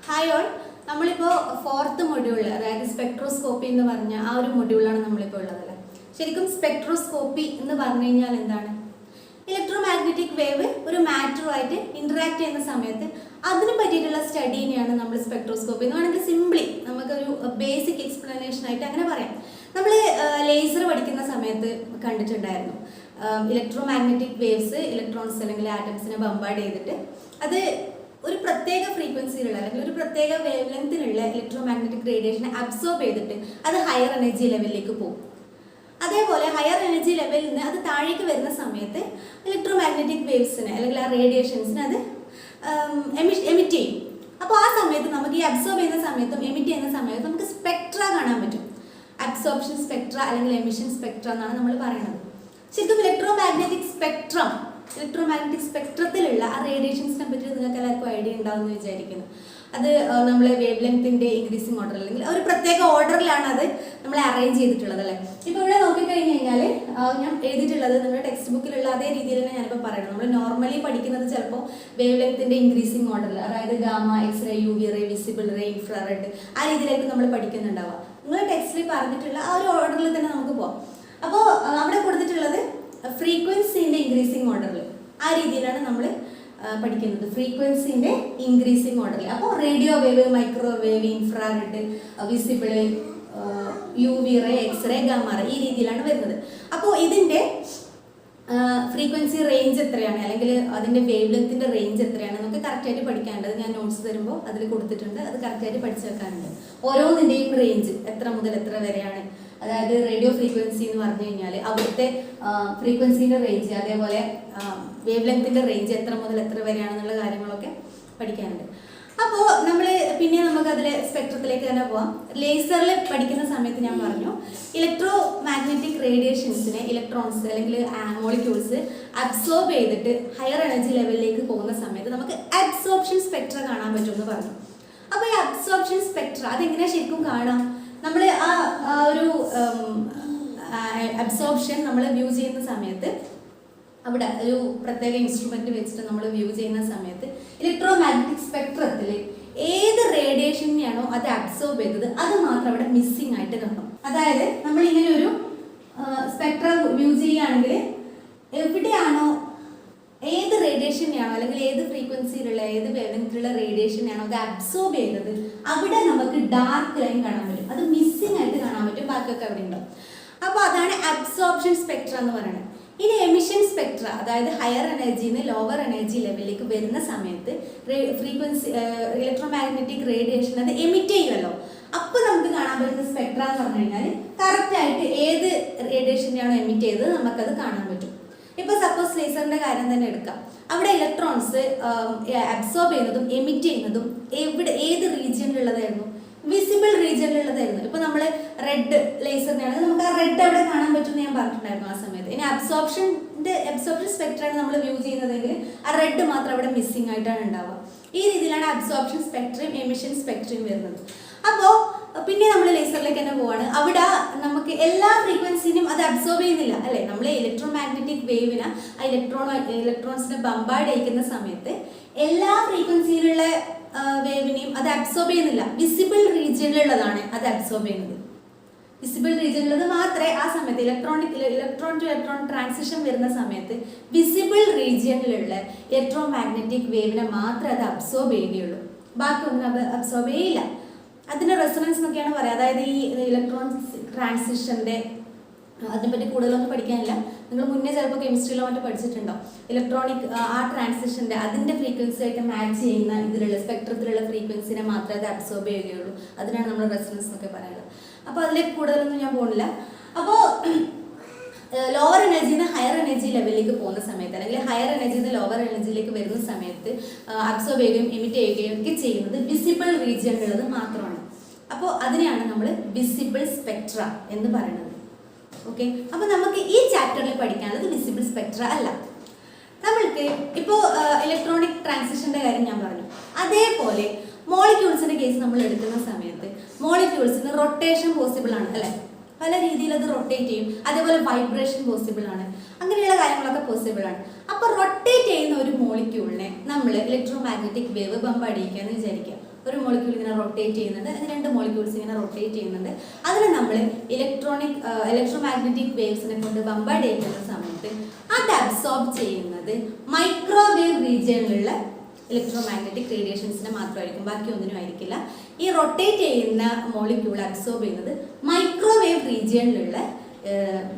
Hi all, നമ്മളിപ്പോൾ fourth മൊഡ്യൂളിൽ, അതായത് സ്പെക്ട്രോസ്കോപ്പി എന്ന് പറഞ്ഞ ആ ഒരു മൊഡ്യൂളാണ് നമ്മളിപ്പോൾ ഉള്ളതല്ലേ. ശരിക്കും സ്പെക്ട്രോസ്കോപ്പി എന്ന് പറഞ്ഞു കഴിഞ്ഞാൽ എന്താണ്? ഇലക്ട്രോ മാഗ്നറ്റിക് വേവ് ഒരു മാറ്ററുമായിട്ട് ഇന്ററാക്ട് ചെയ്യുന്ന സമയത്ത് അതിനെ പറ്റിയിട്ടുള്ള സ്റ്റഡീനെയാണ് നമ്മൾ സ്പെക്ട്രോസ്കോപ്പി എന്ന് വേണമെങ്കിൽ സിംപ്ലി നമുക്കൊരു ബേസിക് എക്സ്പ്ലനേഷൻ ആയിട്ട് അങ്ങനെ പറയാം. നമ്മൾ ലേസർ പഠിക്കുന്ന സമയത്ത് കണ്ടിട്ടുണ്ടായിരുന്നു, ഇലക്ട്രോ മാഗ്നറ്റിക് വേവ്സ് ഇലക്ട്രോൺസ് അല്ലെങ്കിൽ ആറ്റംസിനെ ബംബാർഡ് ചെയ്തിട്ട് അത് ഒരു പ്രത്യേക ഫ്രീക്വൻസിയിലുള്ള അല്ലെങ്കിൽ ഒരു പ്രത്യേക വേവ് ലെങ്തിലുള്ള ഇലക്ട്രോ മാഗ്നറ്റിക് റേഡിയേഷനെ അബ്സോർബ് ചെയ്തിട്ട് അത് ഹയർ എനർജി ലെവലിലേക്ക് പോകും. അതേപോലെ ഹയർ എനർജി ലെവലിൽ നിന്ന് അത് താഴേക്ക് വരുന്ന സമയത്ത് ഇലക്ട്രോ മാഗ്നറ്റിക് വേവ്സിനെ അല്ലെങ്കിൽ ആ റേഡിയേഷൻസിനെ അത് എമിറ്റ് ചെയ്യും. അപ്പോൾ ആ സമയത്ത് നമുക്ക് ഈ അബ്സോർബ് ചെയ്യുന്ന സമയത്തും എമിറ്റ് ചെയ്യുന്ന സമയത്തും നമുക്ക് സ്പെക്ട്ര കാണാൻ പറ്റും. അബ്സോർപ്ഷൻ സ്പെക്ട്ര അല്ലെങ്കിൽ എമിഷൻ സ്പെക്ട്ര എന്നാണ് നമ്മൾ പറയുന്നത്. ശരിക്കും ഇലക്ട്രോ മാഗ്നറ്റിക് സ്പെക്ട്രത്തിലുള്ള ആ റേഡിയേഷൻസിനെ പറ്റി നിങ്ങൾക്ക് എല്ലാവർക്കും ഐഡിയ ഉണ്ടാവും എന്ന് വിചാരിക്കുന്നു. അത് നമ്മൾ വേവ് ലെങ്തിൻ്റെ ഇൻക്രീസിങ് ഓർഡർ അല്ലെങ്കിൽ ഒരു പ്രത്യേക ഓർഡറിലാണ് അത് നമ്മൾ അറേഞ്ച് ചെയ്തിട്ടുള്ളത് അല്ലേ. ഇപ്പോൾ ഇവിടെ നോക്കിക്കഴിഞ്ഞ് കഴിഞ്ഞാൽ ഞാൻ എഴുതിയിട്ടുള്ളത് നിങ്ങളുടെ ടെക്സ്റ്റ് ബുക്കിലുള്ള അതേ രീതിയിൽ തന്നെ ഞാനിപ്പോൾ പറയണം. നമ്മൾ നോർമലി പഠിക്കുന്നത് ചിലപ്പോൾ വേവ് ലെങ്തിൻ്റെ ഇൻക്രീസിങ് ഓർഡറിൽ, അതായത് gamma, X-ray, UV ray, visible ray, infrared, ആ രീതിയിലായിരിക്കും നമ്മൾ പഠിക്കുന്നുണ്ടാവുക. നിങ്ങൾ ടെക്സ്റ്റിൽ പറഞ്ഞിട്ടുള്ള ആ ഒരു ഓർഡറിൽ തന്നെ നമുക്ക് പോകാം. അപ്പോൾ അവിടെ കൊടുത്തിട്ടുള്ളത് ഫ്രീക്വൻസിൻ്റെ ഇൻക്രീസിങ് ഓർഡറിൽ, ആ രീതിയിലാണ് നമ്മൾ പഠിക്കുന്നത്. ഫ്രീക്വൻസിൻ്റെ ഇൻക്രീസിങ് ഓർഡറിൽ. അപ്പോൾ radio wave, microwave, infrared, visible, UV ray, x ray, gamma ray, ഈ രീതിയിലാണ് വരുന്നത്. അപ്പോൾ ഇതിൻ്റെ ഫ്രീക്വൻസി റേഞ്ച് എത്രയാണ് അല്ലെങ്കിൽ അതിൻ്റെ വേവ് ലെങ്തിൻ്റെ റേഞ്ച് എത്രയാണ് നമുക്ക് കറക്റ്റായിട്ട് പഠിക്കാനുണ്ട്. ഞാൻ നോട്ട്സ് തരുമ്പോൾ അതിൽ കൊടുത്തിട്ടുണ്ട്, അത് കറക്റ്റായിട്ട് പഠിച്ചു വെക്കാനുണ്ട്. ഓരോന്നിൻ്റെയും റേഞ്ച് എത്ര മുതൽ എത്ര വരെയാണ്. അതായത് റേഡിയോ ഫ്രീക്വൻസി എന്ന് പറഞ്ഞു കഴിഞ്ഞാൽ അവിടുത്തെ ഫ്രീക്വൻസിൻ്റെ റേഞ്ച്, അതേപോലെ വേവ് ലെങ്തിൻ്റെ റേഞ്ച് എത്ര മുതൽ എത്ര വരെയാണെന്നുള്ള കാര്യങ്ങളൊക്കെ പഠിക്കാനുണ്ട്. അപ്പോൾ നമ്മൾ പിന്നെ നമുക്ക് അതിലെ സ്പെക്ട്രത്തിലേക്ക് തന്നെ പോവാം. ലേസറിൽ പഠിക്കുന്ന സമയത്ത് ഞാൻ പറഞ്ഞു, ഇലക്ട്രോ മാഗ്നറ്റിക് റേഡിയേഷൻസിനെ ഇലക്ട്രോൺസ് അല്ലെങ്കിൽ മോളിക്യൂൾസ് അബ്സോർബ് ചെയ്തിട്ട് ഹയർ എനർജി ലെവലിലേക്ക് പോകുന്ന സമയത്ത് നമുക്ക് അബ്സോർപ്ഷൻ സ്പെക്ട്ര കാണാൻ പറ്റുമെന്ന് പറഞ്ഞു. അപ്പോൾ ഈ അബ്സോർപ്ഷൻ സ്പെക്ട്ര അതെങ്ങനെയാണ് ശരിക്കും കാണാം? നമ്മൾ ആ ഒരു അബ്സോർപ്ഷൻ നമ്മൾ വ്യൂ ചെയ്യുന്ന സമയത്ത് അവിടെ ഒരു പ്രത്യേക ഇൻസ്ട്രുമെന്റ് വെച്ചിട്ട് നമ്മൾ വ്യൂ ചെയ്യുന്ന സമയത്ത് ഇലക്ട്രോ മാഗ്നറ്റിക് സ്പെക്ട്രത്തിൽ ഏത് റേഡിയേഷനെയാണോ അത് അബ്സോർബ് ചെയ്തത് അത് മാത്രം അവിടെ മിസ്സിംഗ് ആയിട്ട് കാണും. അതായത് നമ്മൾ ഇങ്ങനെ ഒരു സ്പെക്ട്ര വ്യൂ ചെയ്യുകയാണെങ്കിൽ എവിടെയാണോ ഏത് റേഡിയേഷനെയാണോ അല്ലെങ്കിൽ ഏത് ഫ്രീക്വൻസിയിലുള്ള ഏത് വേവ്ലെങ്തിലുള്ള റേഡിയേഷനെയാണോ അത് അബ്സോർബ് ചെയ്തത് അവിടെ നമുക്ക് ഡാർക്ക് ലൈൻ കാണാൻ പറ്റും. അത് മിസ്സിംഗ് ആയിട്ട് കാണാൻ പറ്റും, ബാക്കിയൊക്കെ അവിടെ ഉണ്ടാവും. അപ്പോൾ അതാണ് അബ്സോർപ്ഷൻ സ്പെക്ട്ര എന്ന് പറയുന്നത്. ഇനി എമിഷൻ സ്പെക്ട്ര, അതായത് ഹയർ എനർജിന്ന് ലോവർ എനർജി ലെവലിലേക്ക് വരുന്ന സമയത്ത് ഫ്രീക്വൻസി ഇലക്ട്രോ മാഗ്നറ്റിക് റേഡിയേഷൻ അത് എമിറ്റ് ചെയ്യുമല്ലോ. അപ്പോൾ നമുക്ക് കാണാൻ പറ്റുന്ന സ്പെക്ട്ര എന്ന് പറഞ്ഞു കഴിഞ്ഞാൽ കറക്റ്റായിട്ട് ഏത് റേഡിയേഷനെയാണോ എമിറ്റ് ചെയ്തത് നമുക്കത് കാണാൻ പറ്റും. ഇപ്പോൾ സപ്പോസ് ലേസറിൻ്റെ കാര്യം തന്നെ എടുക്കാം. അവിടെ ഇലക്ട്രോൺസ് അബ്സോർബ് ചെയ്യുന്നതും എമിറ്റ് ചെയ്യുന്നതും ഏത് റീജിയനിലുള്ളതായിരുന്നു? വിസിബിൾ റീജിയനിലുള്ളതായിരുന്നു. ഇപ്പോൾ നമ്മൾ റെഡ് ലേസറിനാണെങ്കിൽ നമുക്ക് ആ റെഡ് അവിടെ കാണാൻ പറ്റുമെന്ന് ഞാൻ പറഞ്ഞിട്ടുണ്ടായിരുന്നു ആ സമയത്ത്. ഇനി അബ്സോർപ്ഷൻ സ്പെക്ട്രമാണ് നമ്മൾ വ്യൂ ചെയ്യുന്നതെങ്കിൽ ആ റെഡ് മാത്രം അവിടെ മിസ്സിംഗ് ആയിട്ടാണ് ഉണ്ടാവുക. ഈ രീതിയിലാണ് അബ്സോർപ്ഷൻ സ്പെക്ട്രയും എമിഷൻ സ്പെക്ട്രയും വരുന്നത്. അപ്പോൾ പിന്നെ നമ്മൾ ലേസറിലേക്ക് തന്നെ പോവാണ്. അവിടെ നമുക്ക് എല്ലാ ഫ്രീക്വൻസിനും അത് അബ്സോർബ് ചെയ്യുന്നില്ല അല്ലേ. നമ്മൾ ഇലക്ട്രോ മാഗ്നറ്റിക് വേവിനെ ആ ഇലക്ട്രോൺസിനെ ബംബാർഡ് ചെയ്യിക്കുന്ന സമയത്ത് എല്ലാ ഫ്രീക്വൻസിയിലുള്ള വേവിനെയും അത് അബ്സോർബ് ചെയ്യുന്നില്ല. വിസിബിൾ റീജിയനിലുള്ളതാണ് അത് അബ്സോർബ് ചെയ്യുന്നത്. വിസിബിൾ റീജിയനിലുള്ളത് മാത്രമേ ആ സമയത്ത് ഇലക്ട്രോൺ ടു ഇലക്ട്രോൺ ട്രാൻസിഷൻ വരുന്ന സമയത്ത് വിസിബിൾ റീജിയനിലുള്ള ഇലക്ട്രോ മാഗ്നറ്റിക് വേവിനെ മാത്രമേ അത് അബ്സോർബ് ചെയ്യുകയുള്ളൂ. ബാക്കിയൊന്നും അത് അബ്സോർബ് ചെയ്യില്ല. അതിൻ്റെ റെസൊണൻസ് എന്നൊക്കെയാണ് പറയുക. അതായത് ഈ ഇലക്ട്രോൺ ട്രാൻസിഷൻ്റെ അതിനെപ്പറ്റി കൂടുതലൊന്നും പഠിക്കാനില്ല. നിങ്ങൾ മുന്നേ ചിലപ്പോൾ കെമിസ്ട്രിയിലോ മറ്റോ പഠിച്ചിട്ടുണ്ടോ. ഇലക്ട്രോണിക് ആ ട്രാൻസിഷൻ്റെ അതിൻ്റെ ഫ്രീക്വൻസി ആയിട്ട് മാച്ച് ചെയ്യുന്ന ഇതിലുള്ള സ്പെക്ട്രത്തിലുള്ള ഫ്രീക്വൻസിനെ മാത്രമേ അത് അബ്സോർബ് ചെയ്യുകയുള്ളൂ. അതിനാണ് നമ്മൾ റെസൊണൻസ് എന്നൊക്കെ പറയുന്നത്. അപ്പോൾ അതിലേക്ക് കൂടുതലൊന്നും ഞാൻ പോകുന്നില്ല. അപ്പോൾ ലോവർ എനർജിയിൽ നിന്ന് ഹയർ എനർജി ലെവലിലേക്ക് പോകുന്ന സമയത്ത് അല്ലെങ്കിൽ ഹയർ എനർജിയിൽ നിന്ന് ലോവർ എനർജിയിലേക്ക് വരുന്ന സമയത്ത് അബ്സോർബ് ചെയ്യുകയും എമിറ്റ് ചെയ്യുകയും ഒക്കെ ചെയ്യുന്നത് വിസിബിൾ റീജിയനിലുള്ളത് മാത്രമാണ്. അപ്പോൾ അതിനെയാണ് നമ്മൾ വിസിബിൾ സ്പെക്ട്ര എന്ന് പറയുന്നത്. ഓക്കെ, അപ്പോൾ നമുക്ക് ഈ ചാപ്റ്ററിൽ പഠിക്കാനുള്ളത് വിസിബിൾ സ്പെക്ട്ര അല്ല. നമ്മൾക്ക് ഇപ്പോൾ ഇലക്ട്രോണിക് ട്രാൻസിഷൻ്റെ കാര്യം ഞാൻ പറഞ്ഞു. അതേപോലെ മോളിക്യൂൾസിൻ്റെ കേസ് നമ്മൾ എടുക്കുന്ന സമയത്ത് മോളിക്യൂൾസിന് റൊട്ടേഷൻ പോസിബിൾ ആണ് അല്ലേ. പല രീതിയിൽ അത് റൊട്ടേറ്റ് ചെയ്യും. അതേപോലെ വൈബ്രേഷൻ പോസിബിൾ ആണ്. അങ്ങനെയുള്ള കാര്യങ്ങളൊക്കെ പോസിബിൾ ആണ്. അപ്പോൾ റൊട്ടേറ്റ് ചെയ്യുന്ന ഒരു മോളിക്യൂളിനെ നമ്മൾ ഇലക്ട്രോ മാഗ്നറ്റിക് വേവ് ബംബാർഡ് ചെയ്യിക്കുകയെന്ന് വിചാരിക്കുക. ഒരു മോളിക്യൂൾ ഇങ്ങനെ റൊട്ടേറ്റ് ചെയ്യുന്നുണ്ട്, അല്ലെങ്കിൽ 2 മോളിക്യൂൾസ് ഇങ്ങനെ റൊട്ടേറ്റ് ചെയ്യുന്നുണ്ട്. അതിനെ നമ്മൾ ഇലക്ട്രോമാഗ്നറ്റിക് വേവ്സിനെ കൊണ്ട് ബമ്പർഡ് ചെയ്യുന്ന സമയത്ത് അത് അബ്സോർബ് ചെയ്യുന്നത് മൈക്രോവേവ് റീജിയനിലുള്ള ഇലക്ട്രോമാഗ്നറ്റിക് റേഡിയേഷൻസിനെ മാത്രമായിരിക്കും, ബാക്കി ഒന്നിനും ആയിരിക്കില്ല. ഈ റൊട്ടേറ്റ് ചെയ്യുന്ന മോളിക്യൂൾ അബ്സോർബ് ചെയ്യുന്നത് മൈക്രോവേവ് റീജിയനിലുള്ള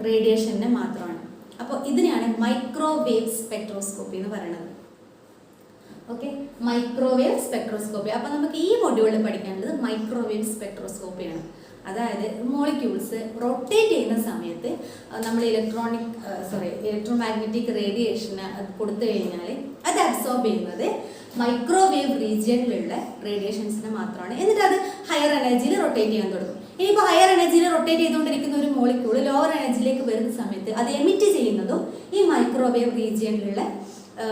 റേഡിയേഷനെ മാത്രമാണ്. അപ്പോൾ ഇതിനെയാണ് മൈക്രോവേവ് സ്പെക്ട്രോസ്കോപ്പി എന്ന് പറയുന്നത്. Okay, microwave spectroscopy. അപ്പോൾ നമുക്ക് ഈ മൊഡ്യൂളിൽ പഠിക്കേണ്ടത് മൈക്രോവേവ് സ്പെക്ട്രോസ്കോപ്പിയാണ്. അതായത് മോളിക്യൂൾസ് റൊട്ടേറ്റ് ചെയ്യുന്ന സമയത്ത് നമ്മൾ ഇലക്ട്രോമാഗ്നറ്റിക് റേഡിയേഷന് കൊടുത്തു കഴിഞ്ഞാൽ അത് അബ്സോർബ് ചെയ്യുന്നത് മൈക്രോവേവ് റീജിയനിലുള്ള റേഡിയേഷൻസിനെ മാത്രമാണ്. എന്നിട്ട് അത് ഹയർ എനർജിയിൽ റൊട്ടേറ്റ് ചെയ്യാൻ തുടങ്ങും. ഇനിയിപ്പോൾ ഹയർ എനർജിയിൽ റൊട്ടേറ്റ് ചെയ്തുകൊണ്ടിരിക്കുന്ന ഒരു മോളിക്യൂൾ ലോവർ എനർജിയിലേക്ക് വരുന്ന സമയത്ത് അത് എമിറ്റ് ചെയ്യുന്നതും ഈ മൈക്രോവേവ് റീജിയനിലുള്ള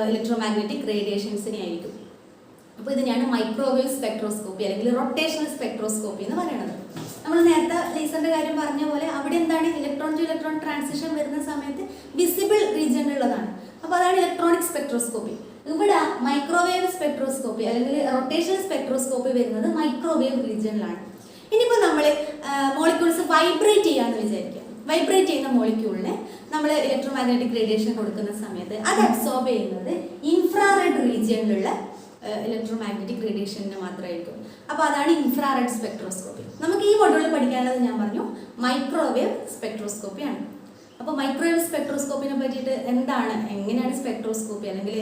ഇലക്ട്രോമാഗ്നറ്റിക് റേഡിയേഷൻസിനെ ആയിരിക്കും. അപ്പോൾ ഇതിനെയാണ് മൈക്രോവേവ് സ്പെക്ട്രോസ്കോപ്പി അല്ലെങ്കിൽ റൊട്ടേഷണൽ സ്പെക്ട്രോസ്കോപ്പി എന്ന് പറയുന്നത്. നമ്മൾ നേരത്തെ ലേസറിന്റെ കാര്യം പറഞ്ഞ പോലെ അവിടെ എന്താണ് ഇലക്ട്രോൺ ടു ഇലക്ട്രോൺ ട്രാൻസിഷൻ വരുന്ന സമയത്ത് വിസിബിൾ റീജിയനിലുള്ളതാണ്. അപ്പോൾ അതാണ് ഇലക്ട്രോണിക് സ്പെക്ട്രോസ്കോപ്പി. ഇവിടെ മൈക്രോവേവ് സ്പെക്ട്രോസ്കോപ്പി അല്ലെങ്കിൽ റൊട്ടേഷണൽ സ്പെക്ട്രോസ്കോപ്പി വരുന്നത് മൈക്രോവേവ് റീജിയനിലാണ്. ഇനിയിപ്പോൾ നമ്മൾ മോളിക്യൂൾസ് വൈബ്രേറ്റ് ചെയ്യാന്ന് വിചാരിക്കുക. വൈബ്രേറ്റ് ചെയ്യുന്ന മോളിക്യൂളിന് നമ്മൾ ഇലക്ട്രോമാഗ്നറ്റിക് റേഡിയേഷൻ കൊടുക്കുന്ന സമയത്ത് അത് അബ്സോർബ് ചെയ്യുന്നത് ഇൻഫ്രാറെഡ് റീജിയനിലുള്ള ഇലക്ട്രോമാഗ്നറ്റിക് റേഡിയേഷന് മാത്രമായിരിക്കും. അപ്പോൾ അതാണ് ഇൻഫ്രാറെഡ് സ്പെക്ട്രോസ്കോപ്പി. നമുക്ക് ഈ മൊഡ്യൂളിൽ പഠിക്കാനുള്ളത് ഞാൻ പറഞ്ഞു മൈക്രോവേവ് സ്പെക്ട്രോസ്കോപ്പിയാണ്. അപ്പോൾ മൈക്രോവേവ് സ്പെക്ട്രോസ്കോപ്പിനെ പറ്റിയിട്ട് എന്താണ്, എങ്ങനെയാണ് സ്പെക്ട്രോസ്കോപ്പി അല്ലെങ്കിൽ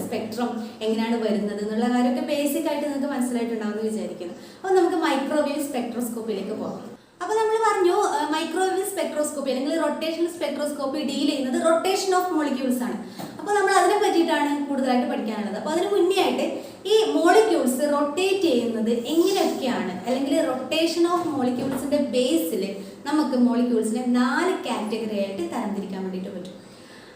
സ്പെക്ട്രം എങ്ങനെയാണ് വരുന്നത് എന്നുള്ള കാര്യമൊക്കെ ബേസിക് ആയിട്ട് നിങ്ങൾക്ക് മനസ്സിലായിട്ടുണ്ടാവുമെന്ന് വിചാരിക്കുന്നു. അപ്പോൾ നമുക്ക് മൈക്രോവേവ് സ്പെക്ട്രോസ്കോപ്പിയിലേക്ക് പോകാം. അപ്പോൾ നമ്മൾ പറഞ്ഞു മൈക്രോവേവ് സ്പെക്ട്രോസ്കോപ്പി അല്ലെങ്കിൽ റൊട്ടേഷണൽ സ്പെക്ട്രോസ്കോപ്പി ഡീൽ ചെയ്യുന്നത് റൊട്ടേഷൻ ഓഫ് മോളിക്യൂൾസ് ആണ്. അപ്പോൾ നമ്മൾ അതിനെ പറ്റിയിട്ടാണ് കൂടുതലായിട്ട് പഠിക്കാനുള്ളത്. അപ്പോൾ അതിന് മുന്നേ ആയിട്ട് ഈ മോളിക്യൂൾസ് റൊട്ടേറ്റ് ചെയ്യുന്നത് എങ്ങനെയൊക്കെയാണ്, അല്ലെങ്കിൽ റൊട്ടേഷൻ ഓഫ് മോളിക്യൂൾസിന്റെ ബേസിൽ നമുക്ക് മോളിക്യൂൾസിനെ 4 കാറ്റഗറി ആയിട്ട് തരംതിരിക്കാൻ വേണ്ടിയിട്ട് പറ്റും.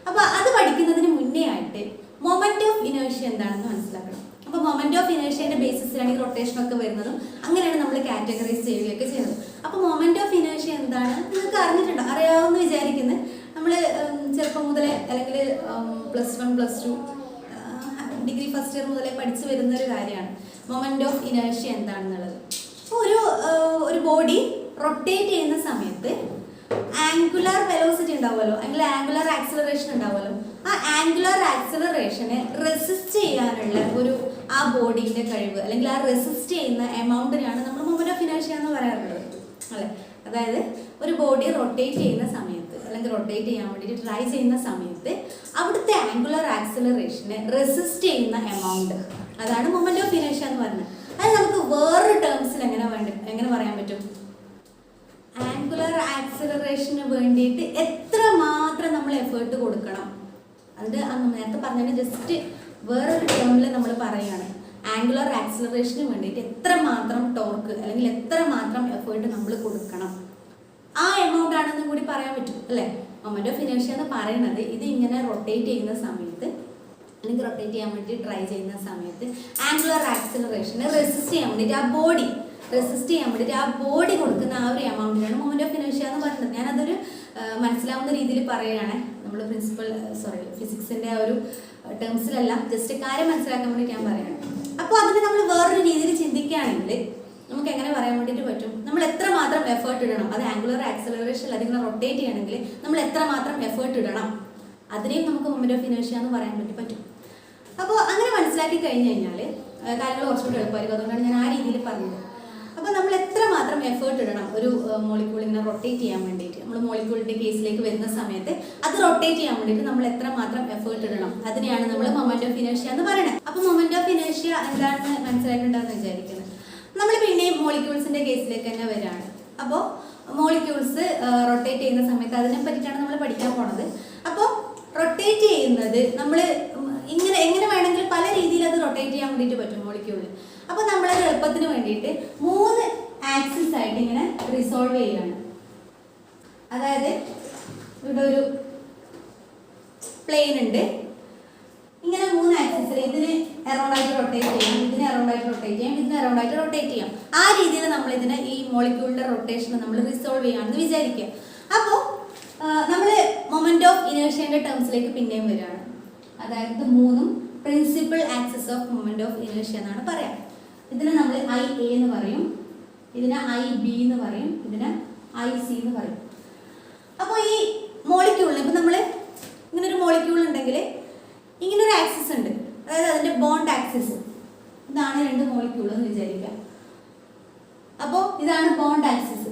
അപ്പോൾ അത് പഠിക്കുന്നതിന് മുന്നേ ആയിട്ട് മൊമെന്റ് ഓഫ് ഇനേർഷ്യ എന്താണെന്ന് മനസ്സിലാക്കണം. അപ്പോൾ മൊമെന്റ് ഓഫ് ഇനേർഷ്യന്റെ ബേസിസിലാണ് ഈ റൊട്ടേഷൻ ഒക്കെ വരുന്നതും അങ്ങനെയാണ് നമ്മൾ കാറ്റഗറൈസ് ചെയ്യുകയൊക്കെ ചെയ്യുന്നത്. അപ്പോൾ മൊമെന്റ് ഓഫ് ഇനേർഷ്യ എന്താണ് നിങ്ങൾക്ക് അറിഞ്ഞിട്ടുണ്ടോ? അറിയാവുന്ന വിചാരിക്കുന്നത് നമ്മൾ ചെറുപ്പം മുതലേ അല്ലെങ്കിൽ +1 +2 ഡിഗ്രി ഫസ്റ്റ് ഇയർ മുതലേ പഠിച്ചു വരുന്ന ഒരു കാര്യമാണ് മൊമെന്റ് ഓഫ് ഇനേർഷ്യ എന്താണെന്നുള്ളത്. അപ്പോൾ ഒരു ബോഡി റൊട്ടേറ്റ് ചെയ്യുന്ന സമയത്ത് ആംഗുലാർ വെലോസിറ്റി ഉണ്ടാവുമല്ലോ, അല്ലെങ്കിൽ ആംഗുലാർ ആക്സിലറേഷൻ ഉണ്ടാവുമല്ലോ. ആ ആംഗുലാർ ആക്സിലറേഷനെ റെസിസ്റ്റ് ചെയ്യാനുള്ള ആ ബോഡീൻ്റെ കഴിവ് അല്ലെങ്കിൽ ആ റെസിസ്റ്റ് ചെയ്യുന്ന എമൗണ്ടിനാണ് നമ്മൾ മൊമെന്റ് ഓഫ് ഇനേർഷ്യ എന്ന് പറയാറുള്ളത്, അല്ലേ? അതായത് ഒരു ബോഡി റൊട്ടേറ്റ് ചെയ്യുന്ന സമയത്ത് അല്ലെങ്കിൽ റൊട്ടേറ്റ് ചെയ്യാൻ വേണ്ടിയിട്ട് ട്രൈ ചെയ്യുന്ന സമയത്ത് അവിടുത്തെ ആംഗുലാർ ആക്സിലറേഷനെ റെസിസ്റ്റ് ചെയ്യുന്ന എമൗണ്ട്, അതാണ് മൊമെന്റ് ഓഫ് ഇനേർഷ്യ എന്ന് പറയുന്നത്. അത് നമുക്ക് വേറൊരു ടേംസിൽ എങ്ങനെ പറയാൻ പറ്റും? ആംഗുലാർ ആക്സിലറേഷന് വേണ്ടിയിട്ട് എത്രമാത്രം നമ്മൾ എഫേർട്ട് കൊടുക്കണം, അത് നേരത്തെ പറഞ്ഞതിന് ജസ്റ്റ് വേറൊരു ടേമിൽ നമ്മൾ പറയുകയാണ്. ആംഗുലാർ ആക്സിലറേഷന് വേണ്ടിയിട്ട് എത്രമാത്രം ടോർക്ക് അല്ലെങ്കിൽ എത്രമാത്രം എഫേർട്ട് നമ്മൾ കൊടുക്കണം, ആ എമൗണ്ട് ആണെന്നും കൂടി പറയാൻ പറ്റും, അല്ലേ? മൊമെന്റ് ഓഫ് ഇനേർഷ്യ എന്ന് പറയുന്നത് ഇത് ഇങ്ങനെ റൊട്ടേറ്റ് ചെയ്യുന്ന സമയത്ത് അല്ലെങ്കിൽ റൊട്ടേറ്റ് ചെയ്യാൻ വേണ്ടി ട്രൈ ചെയ്യുന്ന സമയത്ത് ആംഗുലാർ ആക്സിലറേഷനെ റെസിസ്റ്റ് ചെയ്യാൻ വേണ്ടിയിട്ട് ആ ബോഡി കൊടുക്കുന്ന ആ ഒരു എമൗണ്ടിനാണ് മൊമെന്റ് ഓഫ് ഇനേർഷ്യ എന്ന് പറയുന്നത്. ഞാനതൊരു മനസ്സിലാവുന്ന രീതിയിൽ പറയുകയാണ്. നമ്മൾ ഫിസിക്സിൻ്റെ ആ ഒരു ടേംസിലല്ല, ജസ്റ്റ് കാര്യം മനസ്സിലാക്കാൻ വേണ്ടി ഞാൻ പറയുകയാണ്. അപ്പോൾ അതിന് നമ്മൾ വേറൊരു രീതിയിൽ ചിന്തിക്കുകയാണെങ്കിൽ നമുക്ക് എങ്ങനെ പറയാൻ വേണ്ടിയിട്ട് പറ്റും? നമ്മൾ എത്രമാത്രം എഫേർട്ട് ഇടണം, അത് ആംഗുലർ ആക്സിലറേഷൻ അതിങ്ങനെ റൊട്ടേറ്റ് ചെയ്യണമെങ്കിൽ നമ്മൾ എത്രമാത്രം എഫേർട്ട് ഇടണം, അതിനെയും നമുക്ക് മൊമെന്റ് ഓഫ് ഇനേർഷ്യ എന്ന് പറയാൻ വേണ്ടി പറ്റും. അപ്പോൾ അങ്ങനെ മനസ്സിലാക്കി കഴിഞ്ഞ് കഴിഞ്ഞാൽ കാര്യങ്ങൾ കുറച്ചുകൂടി എളുപ്പമായിരിക്കും. അതുകൊണ്ടാണ് ഞാൻ ആ രീതിയിൽ പറഞ്ഞത്. അപ്പോൾ നമ്മൾ എത്രമാത്രം എഫേർട്ട് ഇടണം ഒരു മോളിക്യൂൾ ഇങ്ങനെ റൊട്ടേറ്റ് ചെയ്യാൻ വേണ്ടിയിട്ട്, നമ്മൾ മോളിക്യൂളിൻ്റെ കേസിലേക്ക് വരുന്ന സമയത്ത് അത് റൊട്ടേറ്റ് ചെയ്യാൻ വേണ്ടിയിട്ട് നമ്മൾ എത്രമാത്രം എഫേർട്ട് ഇടണം, അതിനെയാണ് നമ്മൾ മൊമെന്റ് ഓഫ് ഇനേർഷ്യ എന്ന് പറയുന്നത്. അപ്പോൾ മൊമെന്റ് ഓഫ് ഇനേർഷ്യ എന്താണെന്ന് മനസ്സിലായിട്ടുണ്ടാകുന്ന വിചാരിക്കുന്നത്. നമ്മൾ പിന്നെയും മോളിക്യൂൾസിൻ്റെ കേസിലേക്ക് തന്നെ വരികയാണ്. അപ്പോൾ മോളിക്യൂൾസ് റൊട്ടേറ്റ് ചെയ്യുന്ന സമയത്ത് അതിനെ പറ്റിയിട്ടാണ് നമ്മൾ പഠിക്കാൻ പോണത്. അപ്പോൾ റൊട്ടേറ്റ് ചെയ്യുന്നത് നമ്മൾ എങ്ങനെ വേണമെങ്കിലും പല രീതിയിൽ അത് റൊട്ടേറ്റ് ചെയ്യാൻ വേണ്ടിയിട്ട് പറ്റും മോളിക്യൂളിൽ. അപ്പോൾ നമ്മളത് എളുപ്പത്തിന് വേണ്ടിയിട്ട് 3 ആക്സിസ് ആയിട്ട് ഇങ്ങനെ റിസോൾവ് ചെയ്യുകയാണ്. അതായത് ഇവിടെ ഒരു പ്ലെയിൻ ഉണ്ട്, ഇങ്ങനെ 3 ആക്സിസിൽ ഇതിന് അറൗണ്ട് ആയിട്ട് റൊട്ടേറ്റ് ചെയ്യാം, ഇതിന് അറൗണ്ട് ആയിട്ട് റൊട്ടേറ്റ് ചെയ്യാം, ഇതിന് അറൗണ്ട് ആയിട്ട് റൊട്ടേറ്റ് ചെയ്യാം. ആ രീതിയിൽ നമ്മൾ ഇതിനെ ഈ മോളിക്യൂളിന്റെ റൊട്ടേഷൻ നമ്മൾ റിസോൾവ് ചെയ്യാമെന്ന് വിചാരിക്കുക. അപ്പോൾ നമ്മൾ മൊമെന്റ് ഓഫ് ഇനേർഷ്യന്റെ ടേംസിലേക്ക് പിന്നെയും വരികയാണ്. അതായത് 3 principal axis of moment of inertia എന്നാണ് പറയാം. ഇതിനെ നമ്മൾ IA എന്ന് പറയും, ഇതിനെ IB എന്ന് പറയും, ഇതിനെ IC എന്ന് പറയും. അപ്പോൾ ഈ മോളിക്യൂളിന് ഇപ്പം നമ്മൾ ഇങ്ങനൊരു മോളിക്യൂൾ ഉണ്ടെങ്കിൽ ഇങ്ങനൊരു ആക്സിസ് ഉണ്ട്, അതായത് അതിൻ്റെ ബോണ്ട് ആക്സിസ്. ഇതാണ് രണ്ട് മോളിക്യൂൾ എന്ന് വിചാരിക്കുക. അപ്പോൾ ഇതാണ് ബോണ്ട് ആക്സിസ്.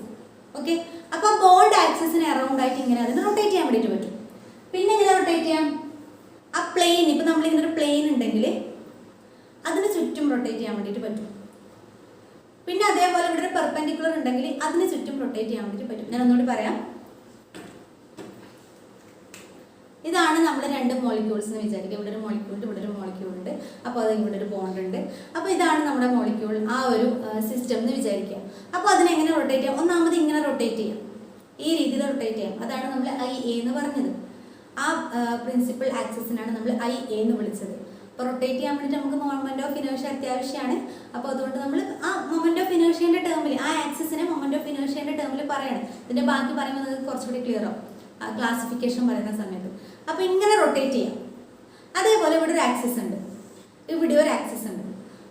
ഓക്കെ, അപ്പോൾ ബോണ്ട് ആക്സിസിന് അറൗണ്ട് ആയിട്ട് ഇങ്ങനെ അതിന് റൊട്ടേറ്റ് ചെയ്യാൻ വേണ്ടിയിട്ട് പറ്റും. പിന്നെ എങ്ങനെ റൊട്ടേറ്റ് ചെയ്യാം? ആ പ്ലെയിൻ, ഇപ്പം നമ്മളിങ്ങനെ ഒരു പ്ലെയിൻ ഉണ്ടെങ്കിൽ അതിന് ചുറ്റും റൊട്ടേറ്റ് ചെയ്യാൻ വേണ്ടിയിട്ട് പറ്റും. പിന്നെ അതേപോലെ ഇവിടെ ഒരു പെർപെൻഡിക്കുലർ ഉണ്ടെങ്കിൽ അതിന് ചുറ്റും റൊട്ടേറ്റ് ചെയ്യാൻ വേണ്ടിയിട്ട് പറ്റും. ഞാൻ ഒന്നുകൂടി പറയാം. ഇതാണ് നമ്മൾ രണ്ട് മോളിക്യൂൾസ് എന്ന് വിചാരിക്കുക. ഇവിടെ ഒരു മോളിക്യൂൾ ഉണ്ട്, ഇവിടെ ഒരു മോളിക്യൂൾ ഉണ്ട്. അപ്പോൾ അത് ഇവിടെ ഒരു ബോണ്ട് ഉണ്ട്. അപ്പോൾ ഇതാണ് നമ്മുടെ മോളിക്യൂൾ, ആ ഒരു സിസ്റ്റം എന്ന് വിചാരിക്കുക. അപ്പോൾ അതിനെങ്ങനെ റൊട്ടേറ്റ് ചെയ്യാം? ഒന്നാമത് ഇങ്ങനെ റൊട്ടേറ്റ് ചെയ്യാം, ഈ രീതിയിൽ റൊട്ടേറ്റ് ചെയ്യാം. അതാണ് നമ്മൾ IA എന്ന് പറഞ്ഞത്. ആ പ്രിൻസിപ്പൽ ആക്സിസിനാണ് നമ്മൾ IA എന്ന് വിളിച്ചത്. അപ്പോൾ റൊട്ടേറ്റ് ചെയ്യാൻ വേണ്ടിയിട്ട് നമുക്ക് മൊമെന്റ് ഓഫ് ഇനേർഷ്യ അത്യാവശ്യമാണ്. അപ്പോൾ അതുകൊണ്ട് നമ്മൾ ആ മൊമെന്റ് ഓഫ് ഇനേർഷ്യൻ്റെ ടേമിൽ, ആ ആക്സിസിനെ മൊമെന്റ് ഓഫ് ഇനേർഷ്യൻ്റെ ടേമിൽ പറയണം. ഇതിൻ്റെ ബാക്കി പറയുമ്പോൾ നിങ്ങൾക്ക് കുറച്ചുകൂടി ക്ലിയർ ആവും ക്ലാസിഫിക്കേഷൻ പറയുന്ന സമയത്ത്. അപ്പോൾ ഇങ്ങനെ റൊട്ടേറ്റ് ചെയ്യാം. അതേപോലെ ഇവിടെ ഒരു ആക്സിസ് ഉണ്ട്, ഇവിടെ ഒരു ആക്സിസ് ഉണ്ട്.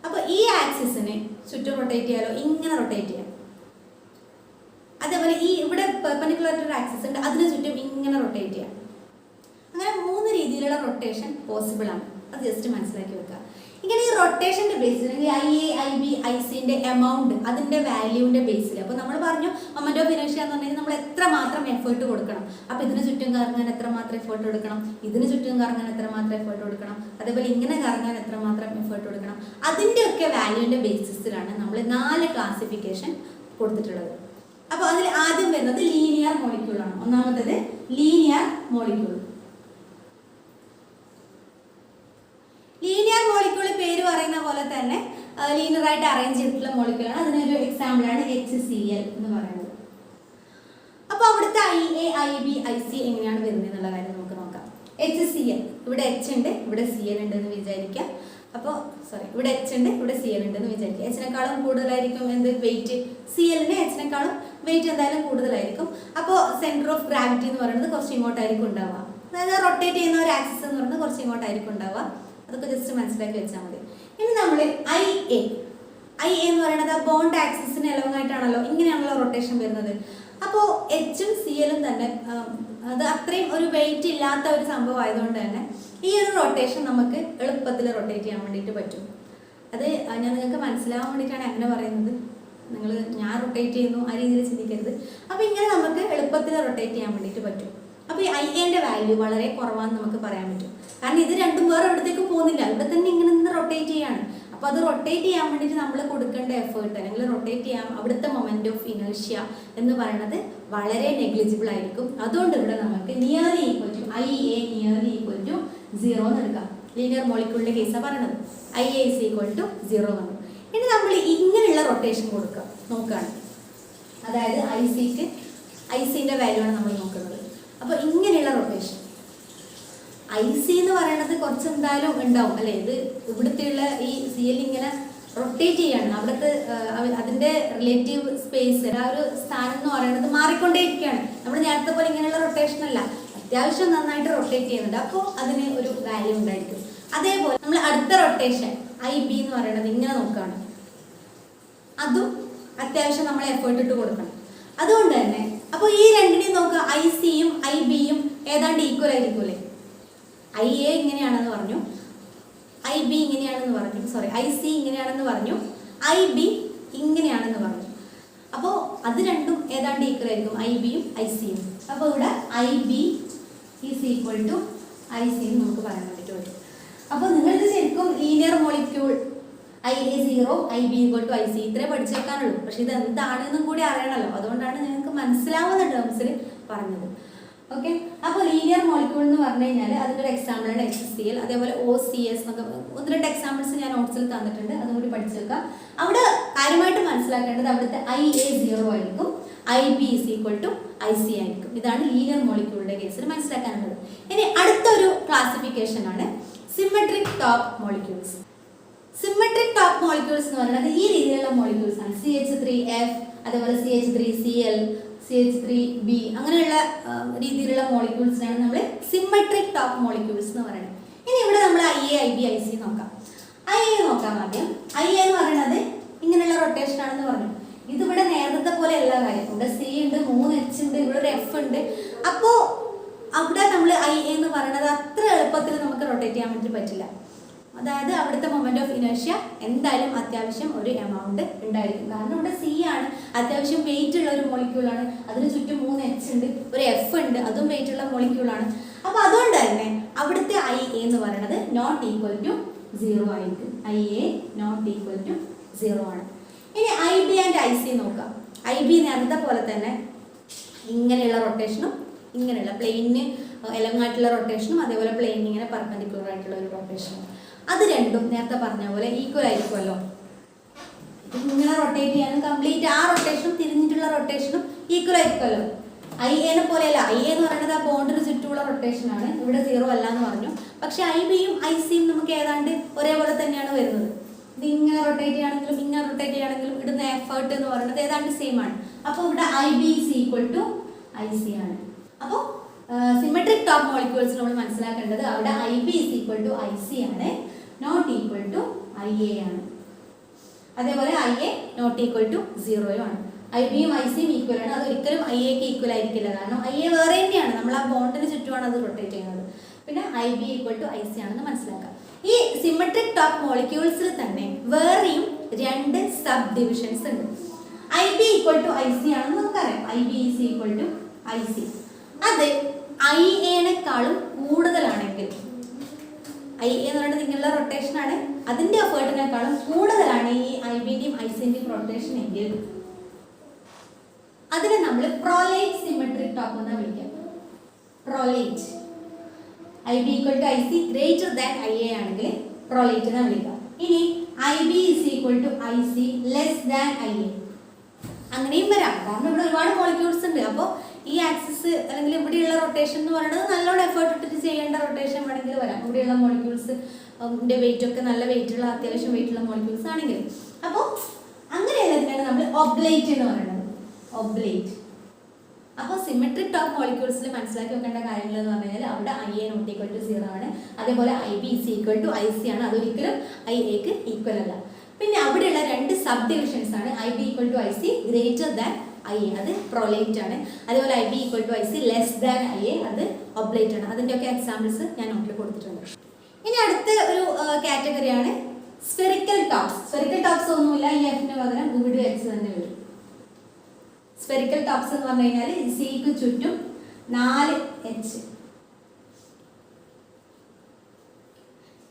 അപ്പോൾ ഈ ആക്സിസിനെ ചുറ്റും റൊട്ടേറ്റ് ചെയ്യാലോ, ഇങ്ങനെ റൊട്ടേറ്റ് ചെയ്യാം. അതേപോലെ ഈ ഇവിടെ പെർപെൻഡിക്കുലർ ഒരു ആക്സിസ് ഉണ്ട്, അതിന് ചുറ്റും ഇങ്ങനെ റൊട്ടേറ്റ് ചെയ്യാം. അങ്ങനെ 3 രീതിയിലുള്ള റൊട്ടേഷൻ പോസിബിൾ ആണ്. അത് ജസ്റ്റ് മനസ്സിലാക്കി വെക്കുക. ഇങ്ങനെ ഈ റൊട്ടേഷൻ്റെ ബേസിൽ IA, IB, ICൻ്റെ എമൗണ്ട്, അതിൻ്റെ വാല്യൂവിൻ്റെ ബേസിൽ. അപ്പോൾ നമ്മൾ പറഞ്ഞു മൊമെന്റ് ഓഫ് ഇനേർഷ്യ എന്ന് പറഞ്ഞാൽ നമ്മൾ എത്രമാത്രം എഫേർട്ട് കൊടുക്കണം. അപ്പോൾ ഇതിന് ചുറ്റും കറങ്ങാൻ എത്രമാത്രം എഫേർട്ട് കൊടുക്കണം, ഇതിന് ചുറ്റും കറങ്ങാൻ എത്രമാത്രം എഫേർട്ട് കൊടുക്കണം, അതേപോലെ ഇങ്ങനെ കറങ്ങാൻ എത്രമാത്രം എഫേർട്ട് കൊടുക്കണം, അതിൻ്റെയൊക്കെ വാല്യൂവിൻ്റെ ബേസിസിലാണ് നമ്മൾ 4 ക്ലാസിഫിക്കേഷൻ കൊടുത്തിട്ടുള്ളത്. അപ്പോൾ അതിൽ ആദ്യം വരുന്നത് ലീനിയർ മോളിക്യൂളാണ്. ഒന്നാമത്തേത് ലീനിയർ മോളിക്യൂൾ. ലീനിയർ മോളിക്യൂൾ പേര് പറയുന്ന പോലെ തന്നെ ലീനിയർ ആയിട്ട് അറേഞ്ച് ചെയ്തിട്ടുള്ള മോളിക്യൂളാണ്. അതിനൊരു എക്സാമ്പിളാണ് HCl എന്ന് പറയുന്നത്. അപ്പോൾ അവിടുത്തെ IA, IB, IC എങ്ങനെയാണ് വരുന്നത് എന്നുള്ള കാര്യം നമുക്ക് നോക്കാം. HCl, ഇവിടെ H ഉണ്ട്, ഇവിടെ Cl ഉണ്ട് എന്ന് വിചാരിക്കാം. അപ്പോൾ ഇവിടെ H ഉണ്ട്, ഇവിടെ Cl ഉണ്ട് എന്ന് വിചാരിക്കുക. Hനെക്കാളും കൂടുതലായിരിക്കും എന്ത് വെയിറ്റ്, Clന് Hനെക്കാളും വെയിറ്റ് എന്തായാലും കൂടുതലായിരിക്കും. അപ്പോൾ സെൻറ്റർ ഓഫ് ഗ്രാവിറ്റി എന്ന് പറയുന്നത് കുറച്ച് ഇങ്ങോട്ടായിരിക്കും ഉണ്ടാവുക. അതായത് റൊട്ടേറ്റ് ചെയ്യുന്ന ഒരു ആക്സിസ് എന്ന് പറയുന്നത് കുറച്ച് ഇങ്ങോട്ടായിരിക്കും ഉണ്ടാവുക. അതൊക്കെ ജസ്റ്റ് മനസ്സിലാക്കി വെച്ചാൽ മതി. ഇനി നമ്മൾ IA എന്ന് പറയുന്നത് ആ ബോണ്ട് ആക്സിസിന് എലോങ്ങായിട്ടാണല്ലോ, ഇങ്ങനെയാണല്ലോ റൊട്ടേഷൻ വരുന്നത്. അപ്പോൾ Hഉം Clഉം തന്നെ അത് അത്രയും ഒരു വെയിറ്റ് ഇല്ലാത്ത ഒരു സംഭവം ആയതുകൊണ്ട് തന്നെ ഈ ഒരു റൊട്ടേഷൻ നമുക്ക് എളുപ്പത്തിൽ റൊട്ടേറ്റ് ചെയ്യാൻ വേണ്ടിയിട്ട് പറ്റും. അത് ഞാൻ നിങ്ങൾക്ക് മനസ്സിലാവാൻ വേണ്ടിയിട്ടാണ് അങ്ങനെ പറയുന്നത്. ഞാൻ റൊട്ടേറ്റ് ചെയ്യുന്നു ആ രീതിയിൽ ചിന്തിക്കരുത്. അപ്പോൾ ഇങ്ങനെ നമുക്ക് എളുപ്പത്തിൽ റൊട്ടേറ്റ് ചെയ്യാൻ വേണ്ടിയിട്ട് പറ്റും. അപ്പോൾ ഈ IAൻ്റെ വാല്യൂ വളരെ കുറവാണെന്ന് നമുക്ക് പറയാൻ പറ്റും. കാരണം ഇത് രണ്ടും വേറെ എവിടത്തേക്ക് പോകുന്നില്ല, ഇവിടെ തന്നെ ഇങ്ങനെ നിന്ന് റൊട്ടേറ്റ് ചെയ്യാണ്. അപ്പോൾ അത് റൊട്ടേറ്റ് ചെയ്യാൻ വേണ്ടിയിട്ട് നമ്മൾ കൊടുക്കേണ്ട എഫേർട്ട്, അല്ലെങ്കിൽ റൊട്ടേറ്റ് ചെയ്യാൻ അവിടുത്തെ മൊമെന്റ് ഓഫ് ഇനേർഷ്യ എന്ന് പറയുന്നത് വളരെ നെഗ്ലിജിബിൾ ആയിരിക്കും. അതുകൊണ്ട് ഇവിടെ നമുക്ക് nearly equal to IA nearly equal to 0 എന്ന് എടുക്കാം. ലീനിയർ മോളിക്യൂളിൻ്റെ കേസാണ് പറയുന്നത്. IA is equal to 0 വന്നു. ഇനി നമ്മൾ ഇങ്ങനെയുള്ള റൊട്ടേഷൻ കൊടുക്കുക നോക്കുകയാണ്. അതായത് ICൻ്റെ വാല്യൂ ആണ് നമ്മൾ നോക്കുന്നത്. അപ്പോൾ ഇങ്ങനെയുള്ള റൊട്ടേഷൻ IC എന്ന് പറയുന്നത് കുറച്ച് എന്തായാലും ഉണ്ടാവും അല്ലേ. ഇത് ഇവിടുത്തെയുള്ള ഈ Cl ഇങ്ങനെ റൊട്ടേറ്റ് ചെയ്യാണ്. അവിടുത്തെ അതിൻ്റെ റിലേറ്റീവ് സ്പേസ്, ആ ഒരു സ്ഥാനം എന്ന് പറയുന്നത് മാറിക്കൊണ്ടേയിരിക്കുകയാണ്. നമ്മൾ നേരത്തെ പോലെ ഇങ്ങനെയുള്ള റൊട്ടേഷൻ അല്ല, അത്യാവശ്യം നന്നായിട്ട് റൊട്ടേറ്റ് ചെയ്യുന്നുണ്ട്. അപ്പോൾ അതിന് ഒരു വാല്യൂ ഉണ്ടായിരിക്കും. അതേപോലെ നമ്മൾ അടുത്ത റൊട്ടേഷൻ IB എന്ന് പറയുന്നത് ഇങ്ങനെ നോക്കുകയാണ്. അതും അത്യാവശ്യം നമ്മൾ എഫേർട്ട് ഇട്ട് കൊടുക്കണം. അതുകൊണ്ട് തന്നെ അപ്പോൾ ഈ രണ്ടിനെയും നോക്കുക, ICയും IBയും ഏതാണ്ട് ഈക്വൽ ആയിരിക്കുമല്ലേ. IA ഇങ്ങനെയാണെന്ന് പറഞ്ഞു, IB ഇങ്ങനെയാണെന്ന് പറഞ്ഞു, IC ഇങ്ങനെയാണെന്ന് പറഞ്ഞു, IB ഇങ്ങനെയാണെന്ന് പറഞ്ഞു. അപ്പോൾ അത് രണ്ടും ഏതാണ്ട് ഈക്വൽ ആയിരിക്കും, IBയും ICയും. അപ്പോൾ ഇവിടെ IB is equal to IC എന്ന് നമുക്ക് പറയാൻ വേണ്ടിയിട്ട് പറ്റും. അപ്പോൾ നിങ്ങൾക്ക് ശരിക്കും linear molecule IA 0, IB equal to IC ഇത്രേ പഠിച്ചേക്കാനുള്ളൂ. പക്ഷെ ഇത് എന്താണെന്നും കൂടി അറിയണമല്ലോ, അതുകൊണ്ടാണ് നിങ്ങൾക്ക് മനസ്സിലാവുന്ന ടേംസിൽ പറഞ്ഞത്. ഓക്കെ, അപ്പോൾ ലീനിയർ മോളിക്യൂൾ എന്ന് പറഞ്ഞു കഴിഞ്ഞാൽ അതിൻ്റെ ഒരു എക്സാമ്പിളാണ് HCl. അതേപോലെ OCS എന്നൊക്കെ 1-2 എക്സാമ്പിൾസ് ഞാൻ നോട്ട്സിൽ തന്നിട്ടുണ്ട്, അതും കൂടി പഠിച്ചേക്കാം. അവിടെ കാര്യമായിട്ട് മനസ്സിലാക്കേണ്ടത് അവിടുത്തെ IA 0 ആയിരിക്കും, IB is equal to IC ആയിരിക്കും. ഇതാണ് ലീനിയർ മോളിക്യൂളിൻ്റെ കേസിൽ മനസ്സിലാക്കാനുള്ളത്. ഇനി അടുത്തൊരു ക്ലാസിഫിക്കേഷൻ ആണ് symmetric top molecules. Symmetric top molecules എന്ന് പറയുന്നത് ഈ രീതിയിലുള്ള മോളിക്യൂൾസ് ആണ്. CH3F, അതേപോലെ CH3Cl, CH3B അങ്ങനെയുള്ള രീതിയിലുള്ള മോളിക്യൂൾസിനാണ് നമ്മൾ സിമെട്രിക് ടോപ്പ് മോളിക്യൂൾസ് എന്ന് പറയുന്നത്. ഇനി ഇവിടെ നമ്മൾ IA, IB, IC നോക്കാം. IA നോക്കാം ആദ്യം. IA എന്ന് പറയുന്നത് ഇങ്ങനെയുള്ള റൊട്ടേഷൻ ആണെന്ന് പറഞ്ഞു. ഇതിവിടെ നേരത്തെ പോലെ എല്ലാ കാര്യം, ഇവിടെ സി ഉണ്ട്, 3 എച്ച് ഉണ്ട്, ഇവിടെ ഒരു എഫ് ഉണ്ട്. അപ്പോൾ അവിടെ നമ്മൾ ഐ എന്ന് പറയുന്നത് അത്ര എളുപ്പത്തിൽ നമുക്ക് റൊട്ടേറ്റ് ചെയ്യാൻ വേണ്ടി പറ്റില്ല. അതായത് അവിടുത്തെ മൊമെന്റ് ഓഫ് ഇനേർഷ്യ എന്തായാലും അത്യാവശ്യം ഒരു എമൗണ്ട് ഉണ്ടായിരിക്കും. കാരണം ഇവിടെ സി ആണ്, അത്യാവശ്യം വെയിറ്റ് ഉള്ള ഒരു മോളിക്യൂളാണ്, അതിന് ചുറ്റും 3 എച്ച് ഉണ്ട്, ഒരു എഫ് ഉണ്ട്, അതും വെയിറ്റ് ഉള്ള മോളിക്യൂളാണ്. അപ്പോൾ അതുകൊണ്ട് തന്നെ അവിടുത്തെ ഐ എന്ന് പറയുന്നത് നോട്ട് ഈക്വൽ ടു 0 ആയിരിക്കും. I A not equal to 0 ആണ്. ഇനി I B and I C നോക്കാം. ഐ ബി നേരത്തെ പോലെ തന്നെ ഇങ്ങനെയുള്ള റൊട്ടേഷനും ഇങ്ങനെയുള്ള പ്ലെയിനിന് എലങ്ങായിട്ടുള്ള റൊട്ടേഷനും അതേപോലെ പ്ലെയിനിന് ഇങ്ങനെ പെർപെൻഡിക്കുലർ ആയിട്ടുള്ള ഒരു റൊട്ടേഷനും, അത് രണ്ടും നേരത്തെ പറഞ്ഞ പോലെ ഈക്വൽ ആയിരിക്കുമല്ലോ. ഇങ്ങനെ റൊട്ടേറ്റ് ചെയ്യാനും കംപ്ലീറ്റ് ആ റൊട്ടേഷനും തിരിഞ്ഞിട്ടുള്ള റൊട്ടേഷനും ഈക്വൽ ആയിരിക്കുമല്ലോ. ഐ എനെ പോലെയല്ല. ഐ എന്ന് പറയുന്നത് ആ ബോണ്ടിന് ചുറ്റുമുള്ള റൊട്ടേഷനാണ്, ഇവിടെ 0 അല്ല എന്ന് പറഞ്ഞു. പക്ഷെ ഐ ബിയും ഐ സിയും നമുക്ക് ഏതാണ്ട് ഒരേപോലെ തന്നെയാണ് വരുന്നത്. ഇത് ഇങ്ങനെ റൊട്ടേറ്റ് ചെയ്യുകയാണെങ്കിലും ഇങ്ങനെ റൊട്ടേറ്റ് ചെയ്യുകയാണെങ്കിലും ഇടുന്ന എഫേർട്ട് എന്ന് പറയുന്നത് ഏതാണ്ട് സെയിം ആണ്. അപ്പോൾ ഇവിടെ I B is equal to I C ആണ്. അപ്പോൾ സിമെട്രിക് ടോപ്പ് മോളിക്യൂൾസ് നമ്മൾ മനസ്സിലാക്കേണ്ടത് അവിടെ I B is equal to I C ആണ്, not equal to I A ആണ്. അതേപോലെ I A not equal to 0 ആണ്. ഐ ബിയും ഐ സിയും ഈക്വൽ ആണ്. അത് ഒരിക്കലും ഐ എക്ക് ഈക്വൽ ആയിരിക്കില്ല, കാരണം ഐ എ വേറെ തന്നെയാണ്, നമ്മൾ ആ ബോണ്ടിന് ചുറ്റുമാണ് അത് റൊട്ടേറ്റ് ചെയ്യുന്നത്. പിന്നെ I B equal to I C ആണെന്ന് മനസ്സിലാക്കാം. ഈ സിമെട്രിക് ടോപ്പ് മോളിക്യൂൾസിൽ തന്നെ വേറെയും 2 സബ് ഡിവിഷൻസ് ഉണ്ട്. I B equal to I C ആണെന്ന് നമുക്കറിയാം. I B is equal to I C. അത് ഐ എനേക്കാളും കൂടുതലാണെങ്കിൽ, ഐ എന്ന് പറയുന്നത് നിങ്ങളുടെ റൊട്ടേഷൻ ആണ്, അതിന്റെ എഫേർട്ടിനേക്കാളും കൂടുതലാണ് ഈ ഐ ബിന്റെയും ഐ സിന്റെയും റൊട്ടേഷൻ എങ്കിൽ അതിനെ നമ്മൾ പ്രൊലേറ്റ് സിമെട്രിക് ടോപ്പ് എന്ന് വിളിക്കാം. Prolate. I B equal to I C greater than I A ആണെങ്കിൽ പ്രൊലേറ്റ് എന്ന് വിളിക്കാം. ഇനി I B is equal to I C less than I A, അങ്ങനെയും വരാം. കാരണം ഇവിടെ ഒരുപാട് മോളിക്യൂൾസ് ഉണ്ട്. അപ്പോൾ ഈ ആക്സിസ് അല്ലെങ്കിൽ ഇവിടെയുള്ള റൊട്ടേഷൻ എന്ന് പറയുന്നത് നല്ലോണം എഫേർട്ട് ഇട്ടിട്ട് ചെയ്യേണ്ട റൊട്ടേഷൻ വേണമെങ്കിൽ വരാം. ഇവിടെയുള്ള മോളിക്യൂൾസ് വെയിറ്റ് ഒക്കെ നല്ല വെയിറ്റുള്ള അത്യാവശ്യം വെയിറ്റുള്ള മോളിക്യൂൾസ് ആണെങ്കിൽ. അപ്പോൾ അങ്ങനെയുള്ളതിനാണ് നമ്മൾ ഒബ്ലേറ്റ് എന്ന് പറയുന്നത്. ഒബ്ലേറ്റ്. അപ്പോൾ സിമെട്രിക് ടോപ്പ് മോളിക്യൂൾസിൽ മനസ്സിലാക്കി വെക്കേണ്ട കാര്യങ്ങൾ എന്ന് പറഞ്ഞു കഴിഞ്ഞാൽ അവിടെ I A not equal to 0 ആണ്. അതേപോലെ I B is equal to I C ആണ്, അതൊരിക്കലും ഐ എക്ക് ഈക്വൽ അല്ല. പിന്നെ അവിടെയുള്ള 2 സബ് ഡിവിഷൻസ് ആണ്. I B equal to I C greater than I A, അത് പ്രൊലേറ്റ് ആണ്. അതേപോലെ I B equal to I C less than I A, അത് ഒബ്ലേറ്റ് ആണ്. അതിൻ്റെയൊക്കെ എക്സാമ്പിൾസ് ഞാൻ നോട്ടിൽ കൊടുത്തിട്ടുണ്ട്. ഇനി അടുത്ത ഒരു കാറ്റഗറിയാണ് സ്ഫെറിക്കൽ ടോപ്സ്. സ്ഫെറിക്കൽ ടോപ്സ് ഒന്നുമില്ല, ഈ എഫിന് പകരം ഇവിടെ എച്ച് തന്നെ വരും. സ്ഫെറിക്കൽ ടോപ്സ് എന്ന് പറഞ്ഞു കഴിഞ്ഞാൽ സിക്ക് ചുറ്റും 4 എച്ച്,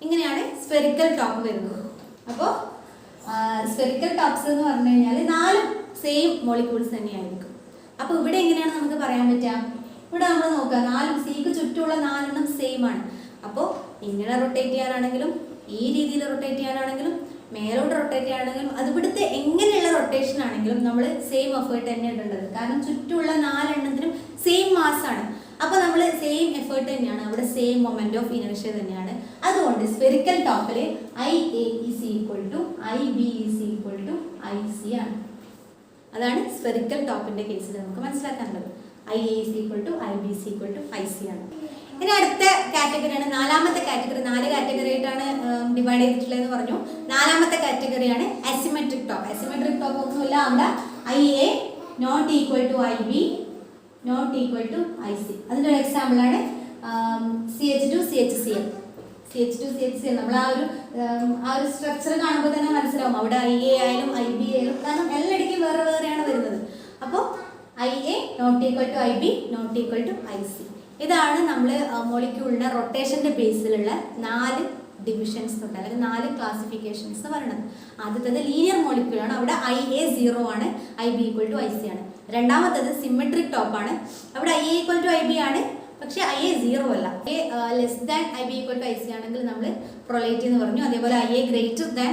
ഇങ്ങനെയാണ് സ്ഫെറിക്കൽ ടോപ്പ് വരുന്നത്. അപ്പോൾ സ്ഫെറിക്കൽ ടോപ്സ് എന്ന് പറഞ്ഞു കഴിഞ്ഞാൽ 4 സെയിം മോളിക്യൂൾസ് തന്നെയായിരിക്കും. അപ്പോൾ ഇവിടെ എങ്ങനെയാണ് നമുക്ക് പറയാൻ പറ്റുക? ഇവിടെ നമ്മൾ നോക്കുക, 4 സിക്ക് ചുറ്റുമുള്ള 4 സെയിം ആണ്. അപ്പോൾ ഇങ്ങനെ റൊട്ടേറ്റ് ചെയ്യാനാണെങ്കിലും ഈ രീതിയിൽ റൊട്ടേറ്റ് ചെയ്യാനാണെങ്കിലും മേലോട്ട് റൊട്ടേറ്റ് ചെയ്യാനാണെങ്കിലും അത് ഇവിടുത്തെ എങ്ങനെയുള്ള റൊട്ടേഷൻ ആണെങ്കിലും നമ്മൾ സെയിം എഫേർട്ട് തന്നെ ഇടേണ്ടത്. കാരണം ചുറ്റുമുള്ള 4 സെയിം മാസ് ആണ്. അപ്പോൾ നമ്മൾ സെയിം എഫേർട്ട് തന്നെയാണ്, അവിടെ സെയിം മൊമെന്റ് ഓഫ് ഇനർഷ്യ തന്നെയാണ്. അതുകൊണ്ട് സ്ഫെറിക്കൽ ടോപ്പിൽ I A is equal to I B is equal to I C ആണ്. അതാണ് സ്ഫെറിക്കൽ ടോപ്പിന്റെ കേസിൽ നമുക്ക് മനസ്സിലാക്കാനുള്ളത്. I A is equal to I B is equal to I C ആണ്. ഇനി അടുത്ത കാറ്റഗറിയാണ് 4ാമത്തെ കാറ്റഗറി. 4 കാറ്റഗറി ആയിട്ടാണ് ഡിവൈഡ് ചെയ്തിട്ടുള്ളതെന്ന് പറഞ്ഞു. 4ാമത്തെ കാറ്റഗറിയാണ് അസിമെട്രിക് ടോപ്പ്. അസിമെട്രിക് ടോപ്പ് ഒന്നുമില്ല, അവിടെ I A not equal to I B not equal to I C. അതിൻ്റെ ഒരു എക്സാമ്പിളാണ് CH2 CHCl. CH2 CHCl നമ്മൾ ആ ഒരു സ്ട്രക്ചർ കാണുമ്പോൾ തന്നെ മനസ്സിലാവും അവിടെ ഐ എ ആയാലും ഐ ബി ആയാലും, കാരണം എല്ലായിടയ്ക്കും വേറെ വേറെയാണ് വരുന്നത്. അപ്പോൾ I A not equal to I B not equal to I C. ഇതാണ് നമ്മൾ മോളിക്യൂളിൻ്റെ റൊട്ടേഷൻ്റെ ബേസിലുള്ള 4 ഡിവിഷൻസ് ഉണ്ട്, അല്ലെങ്കിൽ 4 ക്ലാസിഫിക്കേഷൻസ് എന്ന് പറയുന്നത്. ആദ്യത്തേത് ലീനിയർ മോളിക്യൂളാണ്, അവിടെ ഐ എ 0 ആണ്, I B equal to I C ആണ്. രണ്ടാമത്തേത് സിമെട്രിക് ടോപ്പാണ്, അവിടെ I A equal to I B ആണ്, പക്ഷേ ഐ എ 0 അല്ല. I A less than I B equal to I C ആണെങ്കിൽ നമ്മൾ പ്രൊലേറ്റ് എന്ന് പറഞ്ഞു. അതേപോലെ I A greater than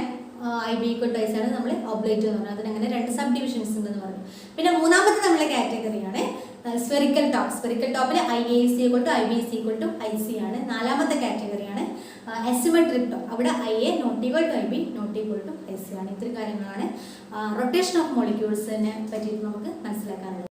I B equal to I C ആണ് നമ്മൾ ഒബ്ലേറ്റ് എന്ന് പറഞ്ഞു. അതിനങ്ങനെ 2 സബ് ഡിവിഷൻസ് ഉണ്ടെന്ന് പറഞ്ഞു. പിന്നെ മൂന്നാമത്തെ നമ്മളെ കാറ്റഗറിയാണ് സ്ഫെറിക്കൽ ടോപ്പ്. സ്ഫെറിക്കൽ ടോപ്പിൽ I A is equal to I B is equal to I C ആണ്. 4ാമത്തെ കാറ്റഗറിയാണ് അസിമെട്രിക് ടോപ്പ്. അവിടെ I A not equal to I B not equal to I C ആണ്. ഇത്രയും കാര്യങ്ങളാണ് റൊട്ടേഷൻ ഓഫ് മോളിക്യൂൾസിനെ പറ്റിയിട്ട് നമുക്ക് മനസ്സിലാക്കാനുള്ളത്.